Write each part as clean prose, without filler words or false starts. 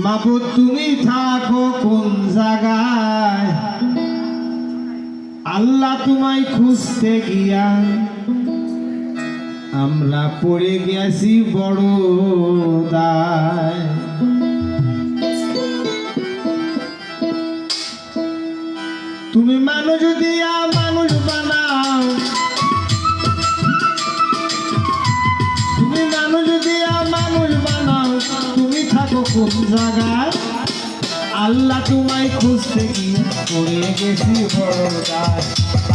মাবুদ তুমি থাকো কোন জায়গায়, আল্লাহ তোমায় খুঁজতে গিয়া আমরা পড়ে গেছি বড় দায়। তুমি মানুষ দিয়া মানুষ বানাও, তুমি মানুষ দিয়া মানুষ বানাও, তুমি থাকো কোন জায়গায়, আল্লাহ তোমায় খুঁজতে গিয়া পড়ে গেছি বড় দায়।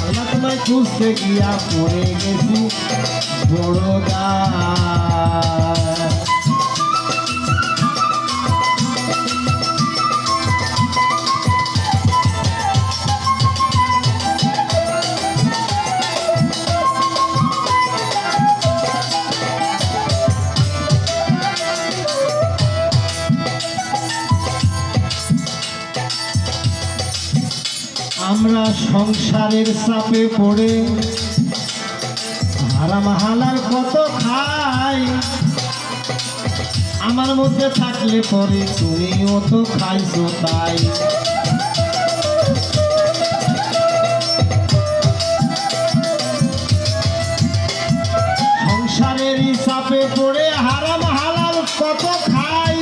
আল্লাহ তোমায় খুঁজতে গিয়া পড়ে গেছি বড় দায়। আমরা সংসারের চাপে পড়ে হারাম হালাল কত খাই, আমার মধ্যে থাকলে পরে তুমিও তো খাইছো তাই। সংসারের চাপে পড়ে হারাম হালাল কত খাই,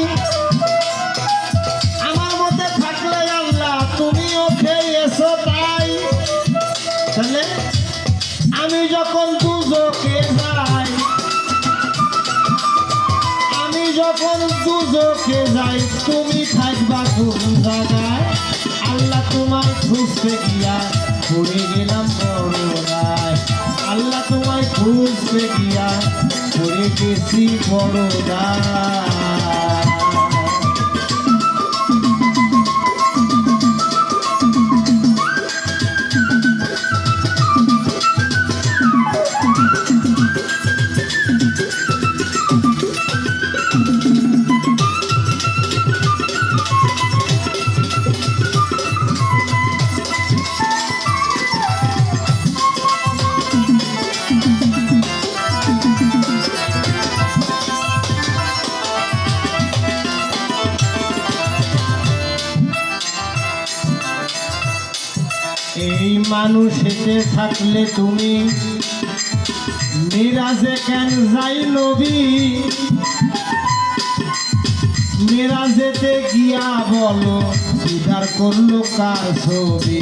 আমার মধ্যে থাকলে আল্লাহ তুমিও খেয়েছো তাই। তাহলে আমি যখন দুজকে যাই, আমি যখন দুজকে যাই, তুমি থাকবা কোন জায়গায়, আল্লাহ তোমার খুঁজতে গিয়া পড়ে গেলাম বড় দায়। আল্লাহ তোমায় খুঁজতে গিয়া পড়ে গেছি বড় দায়। এই মানুষেতে থাকলে তুমি মিরাজে কেন যাই নবী, মিরাজেতে গিয়া বলো দিদার করলো কার ছবি।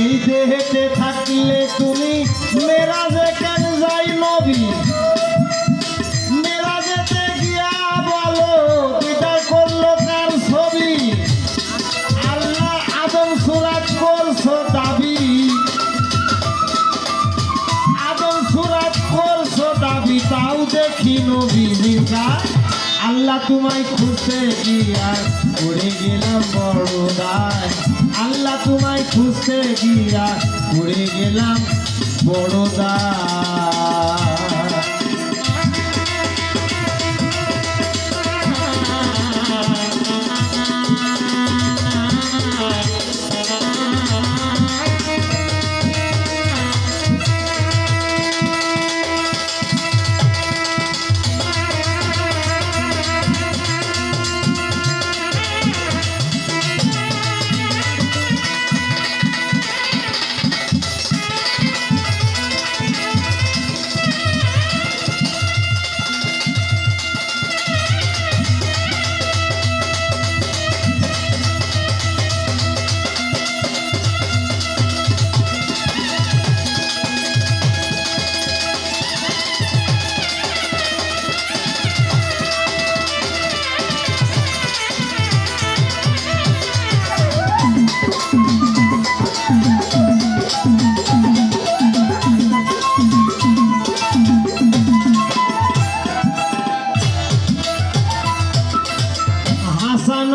এই দেহেতে থাকলে তুমি মিরাজে কেন যাই নবী, তাও দেখি নবীর গায়। আল্লাহ তোমায় খুঁজতে গিয়া পড়ে গেলাম বড় দায়। আল্লাহ তোমায় খুঁজতে গিয়া পড়ে গেলাম বড় দায়।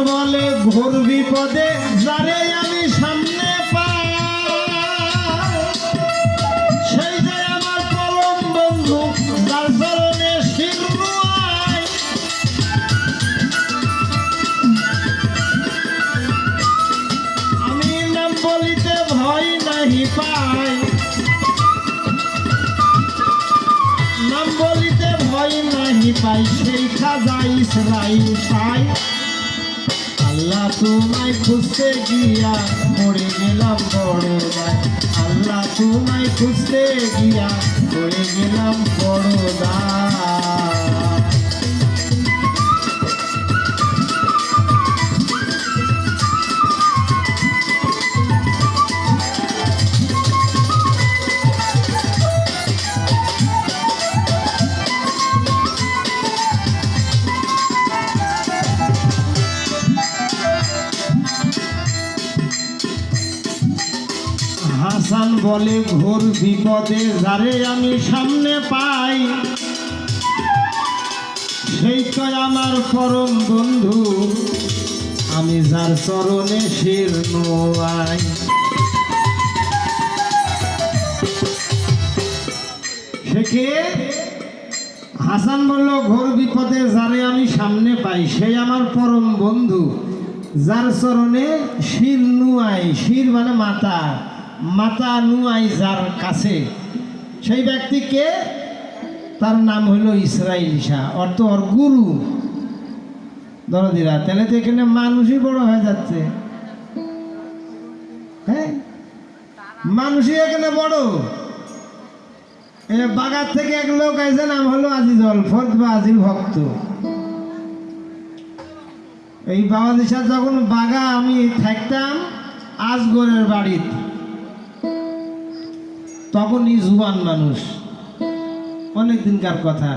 বলে ঘোর বিপদে যারে আমি সামনে পাই, সেই যে আমার পরম বন্ধু যার চরণে শির নুয়াই। আমি নাম বলিতে ভয় নাই, নাহি পাই, নাম বলিতে ভয় নাহি পাই, সেই খাজা ইসরাইল পাই। আল্লাহ তোমায় খুঁজতে গিয়া মরে গেলাম বড় দায়, আল্লাহ তোমায় খুঁজতে গিয়া মরে গেলাম বড় দায়। হাসান বলে ঘোর বিপদে যারে আমি সামনে পাই, সেই তো আমার পরম বন্ধু, আমি যার চরণে শির নোয়াই। সে কে? হাসান বলল ঘোর বিপদে যারে আমি সামনে পাই, সেই আমার পরম বন্ধু, যার চরণে শির নুয়াই। শির মানে মাতা, মাতা নুয়াই যার কাছে, সেই ব্যক্তিকে, তার নাম হইল ইসরাইল শাহ, অর্থ ওর গুরু। দরদিরা, তাহলে তো এখানে মানুষই বড় হয়ে যাচ্ছে। হ্যাঁ, মানুষই এখানে বড়। বাগার থেকে এক লোক আছে, নাম হলো আজিজল ফরদ বা আজিল ভক্ত। এই বাবাজির সাথে যখন বাগা আমি থাকতাম আজগরের বাড়িতে, তখনই জুয়ান মানুষ, অনেক দিনকার কথা।